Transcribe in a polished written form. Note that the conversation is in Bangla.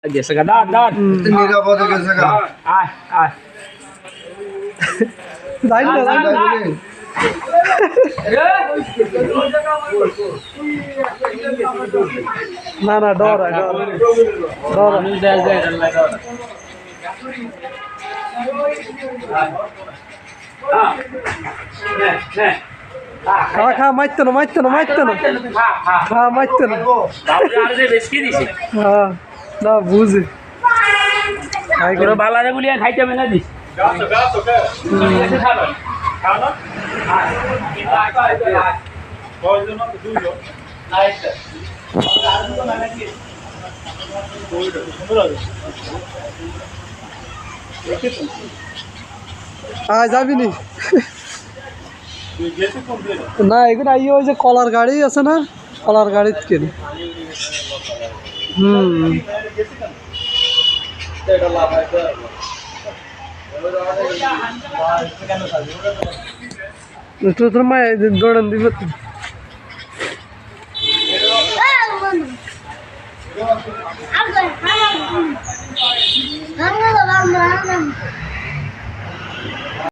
গেছে গা দাঁড় দাঁড় নিরাপদে গেছে গা আয় আয় যাই না যাই না না না ডর হয় ডর ডর আমি দেখ দেখ খা খা মারতে না মারতে না মারতে না খা মারতে না হ্যাঁ না বুঝে বালারে বলিয়া খাইতে হবে না দিস যাবি নি না এগুলো আই ওই যে কলার গাড়ি আছে না কলার গাড়ি কিনে তোর মা দৌড়ান দিব I'm going